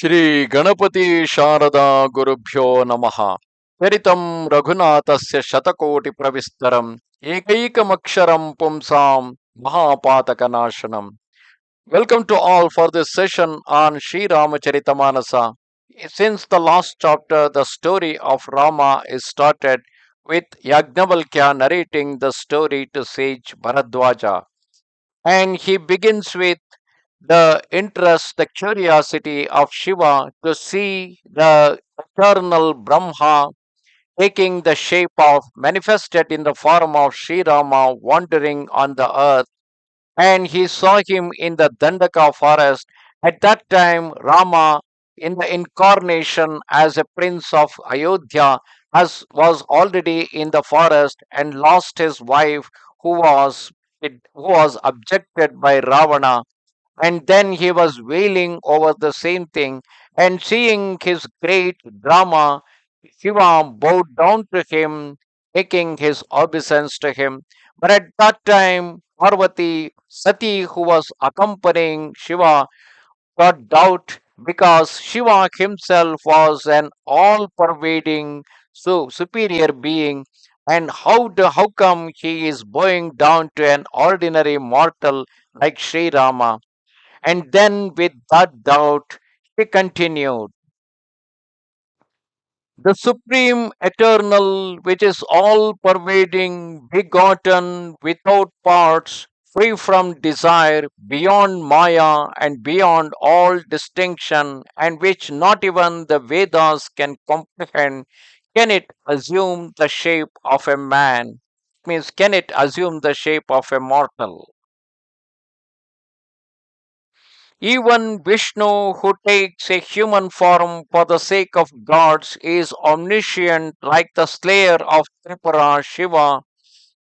Shri Ganapati Sharada Gurubhyo Namaha Charitam Raghunathasya Shatakoti Pravistaram Ekaikamaksharam Pumsam Mahapatakanashanam. Welcome to all for this session on Sri Rama Charitha Manasa. Since the last chapter, the story of Rama is started with Yagnavalkya narrating the story to sage Bharadwaja. And he begins with the interest, the curiosity of Shiva to see the eternal Brahma taking the shape of manifested in the form of Sri Rama wandering on the earth. And he saw him in the Dandaka Forest. At that time, Rama, in the incarnation as a prince of Ayodhya, was already in the forest and lost his wife, who was abjected by Ravana, and then he was wailing over the same thing, and seeing his great drama, Shiva bowed down to him, making his obeisance to him. But at that time, Parvati, Sati, who was accompanying Shiva, got doubt because Shiva himself was an all-pervading, so superior being. And how come he is bowing down to an ordinary mortal like Sri Rama? And then, with that doubt, he continued, the supreme, eternal, which is all pervading, begotten, without parts, free from desire, beyond Maya, and beyond all distinction, and which not even the Vedas can comprehend, can it assume the shape of a man? Means, can it assume the shape of a mortal? Even Vishnu, who takes a human form for the sake of gods, is omniscient like the slayer of Tripura, Shiva.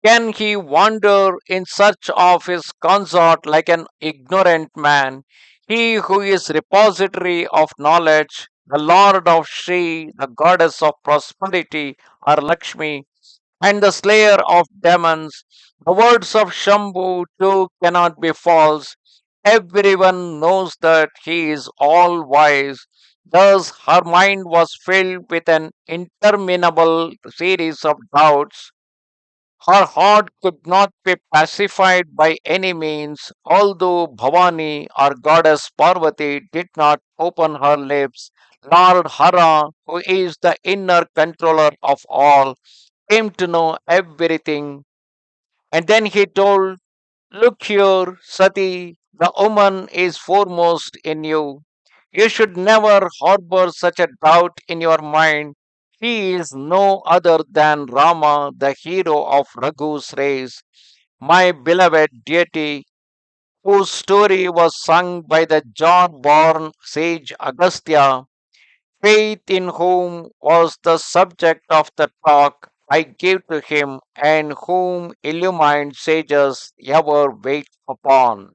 Can he wander in search of his consort like an ignorant man? He who is repository of knowledge, the Lord of Shri, the goddess of prosperity, or Lakshmi, and the slayer of demons. The words of Shambhu too cannot be false. Everyone knows that he is all wise. Thus, her mind was filled with an interminable series of doubts. Her heart could not be pacified by any means, although Bhavani, or goddess Parvati, did not open her lips. Lord Hara, who is the inner controller of all, came to know everything. And then he told, look here, Sati, the woman is foremost in you. You should never harbor such a doubt in your mind. He is no other than Rama, the hero of Raghu's race, my beloved deity, whose story was sung by the John born sage Agastya. Faith in whom was the subject of the talk I gave to him, and whom illumined sages ever wait upon.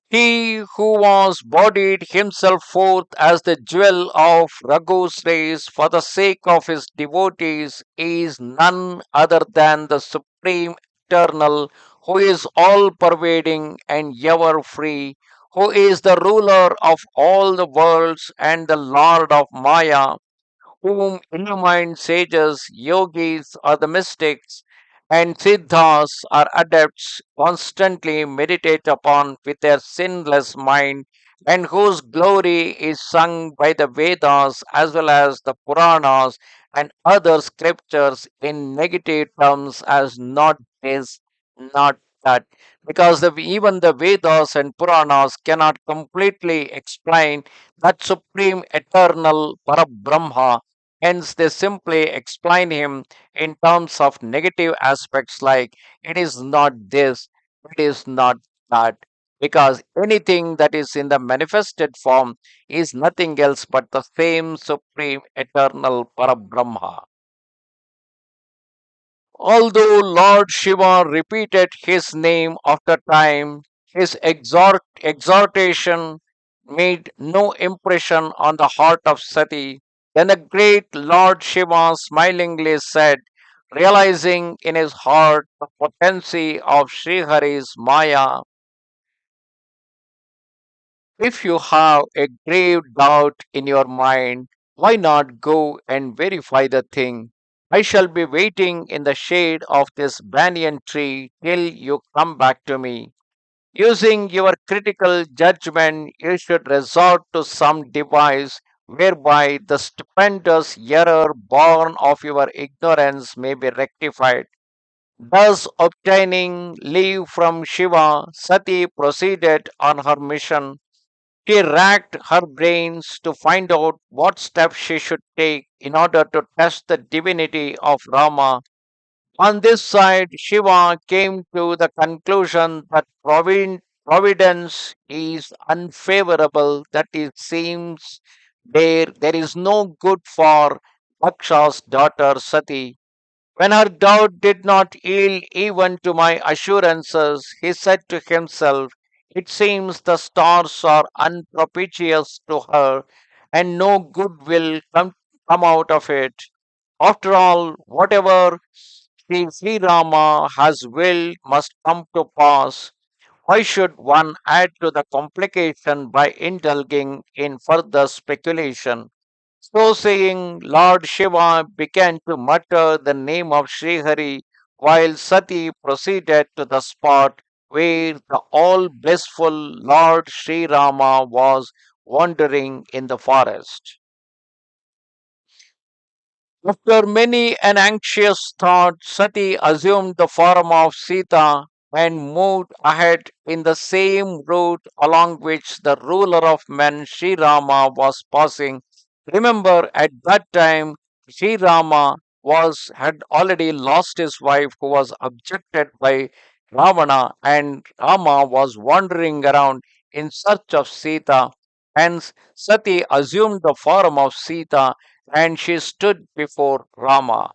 He who was bodied himself forth as the jewel of Raghu's race for the sake of his devotees is none other than the Supreme Eternal, who is all pervading and ever free, who is the ruler of all the worlds and the Lord of Maya, whom illumined sages, yogis, or the mystics, and siddhas or adepts constantly meditate upon with their sinless mind, and whose glory is sung by the Vedas as well as the Puranas and other scriptures in negative terms as not this, not that, because even the Vedas and Puranas cannot completely explain that supreme eternal Parabrahma. Hence, they simply explain him in terms of negative aspects like it is not this, it is not that. Because anything that is in the manifested form is nothing else but the same supreme eternal Parabrahma. Although Lord Shiva repeated his name after time, his exhortation made no impression on the heart of Sati. Then the great Lord Shiva smilingly said, realizing in his heart the potency of Srihari's Maya, If you have a grave doubt in your mind, why not go and verify the thing? I shall be waiting in the shade of this banyan tree till you come back to me. Using your critical judgment, you should resort to some device whereby the stupendous error born of your ignorance may be rectified. Thus, obtaining leave from Shiva, Sati proceeded on her mission. She racked her brains to find out what steps she should take in order to test the divinity of Rama. On this side, Shiva came to the conclusion that providence is unfavorable, that it seems there is no good for Daksha's daughter Sati. When her doubt did not yield even to my assurances, he said to himself, "It seems the stars are unpropitious to her, and no good will come out of it. After all, whatever Sri Rama has willed must come to pass. Why should one add to the complication by indulging in further speculation?" So saying, Lord Shiva began to mutter the name of Sri Hari, while Sati proceeded to the spot where the all blissful Lord Sri Rama was wandering in the forest. After many an anxious thought, Sati assumed the form of Sita and moved ahead in the same route along which the ruler of men, Sri Rama, was passing. Remember, at that time, Sri Rama had already lost his wife, who was abducted by Ravana, and Rama was wandering around in search of Sita. Hence, Sati assumed the form of Sita and she stood before Rama.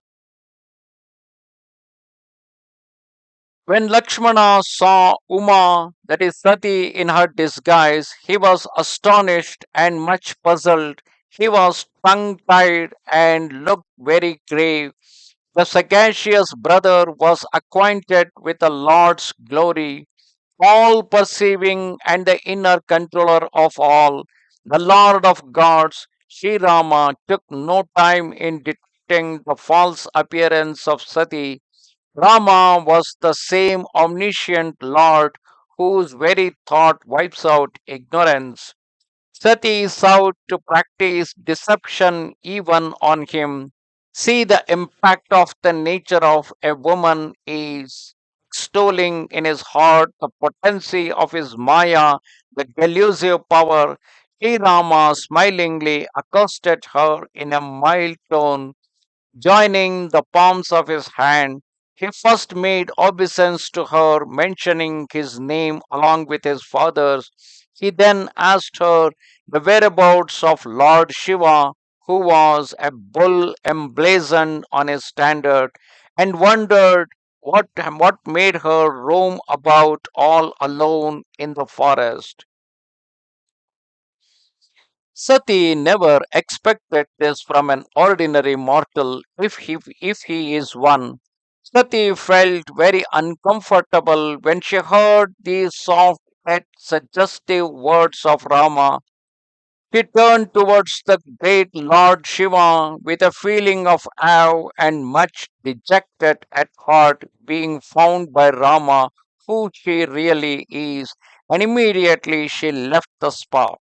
When Lakshmana saw Uma, that is Sati, in her disguise, he was astonished and much puzzled. He was tongue tied and looked very grave. The sagacious brother was acquainted with the Lord's glory, all perceiving and the inner controller of all, the Lord of gods. Sri Rama took no time in detecting the false appearance of Sati. Rama was the same omniscient Lord whose very thought wipes out ignorance. Sati sought to practice deception even on him. See the impact of the nature of a woman is extolling in his heart the potency of his Maya, the delusive power. Sri Rama smilingly accosted her in a mild tone. Joining the palms of his hand, he first made obeisance to her, mentioning his name along with his father's. He then asked her the whereabouts of Lord Shiva, who was a bull emblazoned on his standard, and wondered what made her roam about all alone in the forest. Sati never expected this from an ordinary mortal, if he is one. Sati felt very uncomfortable when she heard these soft yet suggestive words of Rama. She turned towards the great Lord Shiva with a feeling of awe and much dejected at heart, being found by Rama who she really is, and immediately she left the spot.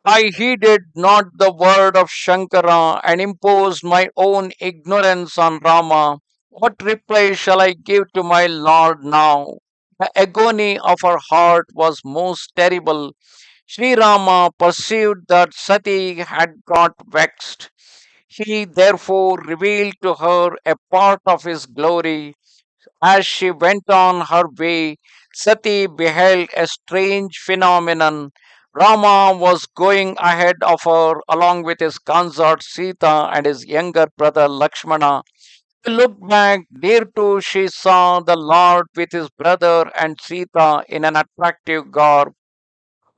I heeded not the word of Shankara and imposed my own ignorance on Rama. What reply shall I give to my lord now? The agony of her heart was most terrible. Sri Rama perceived that Sati had got vexed. He therefore revealed to her a part of his glory. As she went on her way, Sati beheld a strange phenomenon. Rama was going ahead of her along with his consort Sita and his younger brother Lakshmana. She looked back. There too she saw the Lord with his brother and Sita in an attractive garb.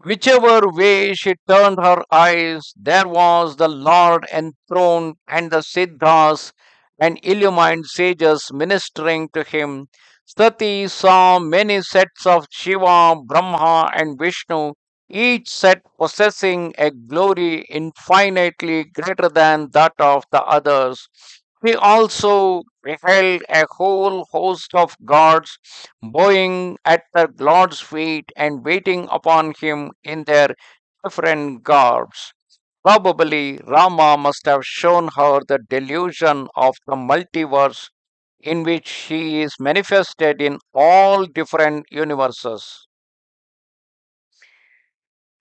Whichever way she turned her eyes, there was the Lord enthroned and the Siddhas and illumined sages ministering to him. Sati saw many sets of Shiva, Brahma, and Vishnu, each set possessing a glory infinitely greater than that of the others. He also beheld a whole host of gods bowing at the Lord's feet and waiting upon him in their different garbs. Probably Rama must have shown her the delusion of the multiverse in which he is manifested in all different universes.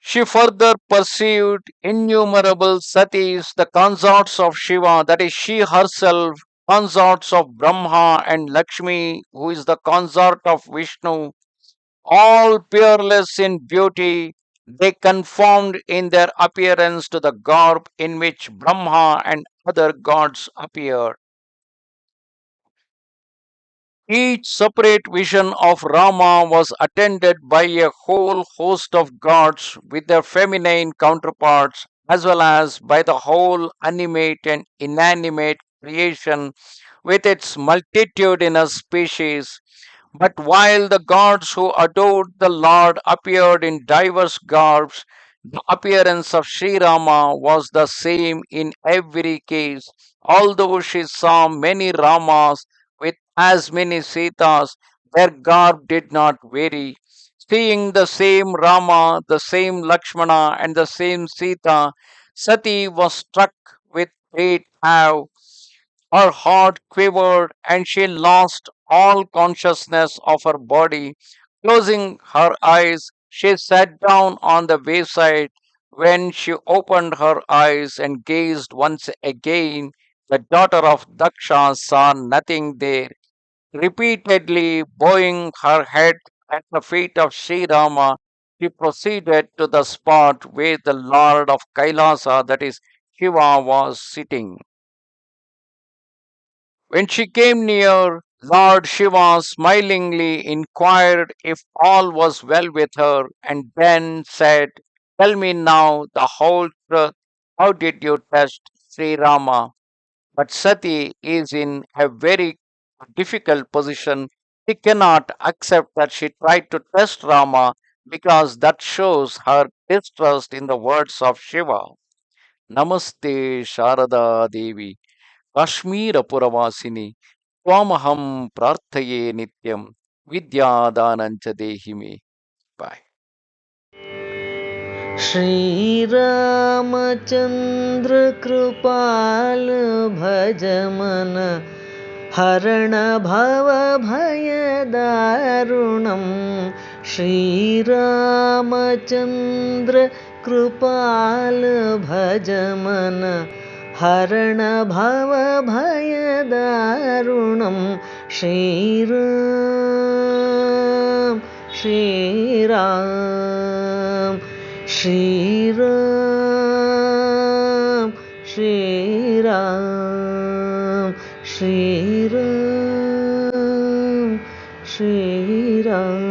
She further pursued innumerable satis, the consorts of Shiva, that is, she herself, consorts of Brahma and Lakshmi, who is the consort of Vishnu, all peerless in beauty. They conformed in their appearance to the garb in which Brahma and other gods appeared. Each separate vision of Rama was attended by a whole host of gods with their feminine counterparts, as well as by the whole animate and inanimate creation with its multitudinous species. But while the gods who adored the Lord appeared in diverse garbs, the appearance of Sri Rama was the same in every case. Although she saw many Ramas with as many Sitas, their garb did not vary. Seeing the same Rama, the same Lakshmana, and the same Sita, Sati was struck with great awe. Her heart quivered and she lost all consciousness of her body. Closing her eyes, she sat down on the wayside. When she opened her eyes and gazed once again, the daughter of Daksha saw nothing there. Repeatedly bowing her head at the feet of Sri Rama, she proceeded to the spot where the Lord of Kailasa, that is Shiva, was sitting. When she came near, Lord Shiva smilingly inquired if all was well with her and then said, "Tell me now the whole truth. How did you test Sri Rama?" But Sati is in a very difficult position. She cannot accept that she tried to test Rama because that shows her distrust in the words of Shiva. Namaste Sharada Devi. काश्मीरपुरवासिनि त्वामहं प्रार्थये नित्यं विद्यादानं च देहि मे bye Shri Ramchandra कृपाल भज मन हरण भव भयदारुणं श्रीरामचन्द्र कृपाल भज मन हरण भव भयदारुणं श्रीराम श्रीराम श्रीराम श्रीराम श्रीराम श्रीराम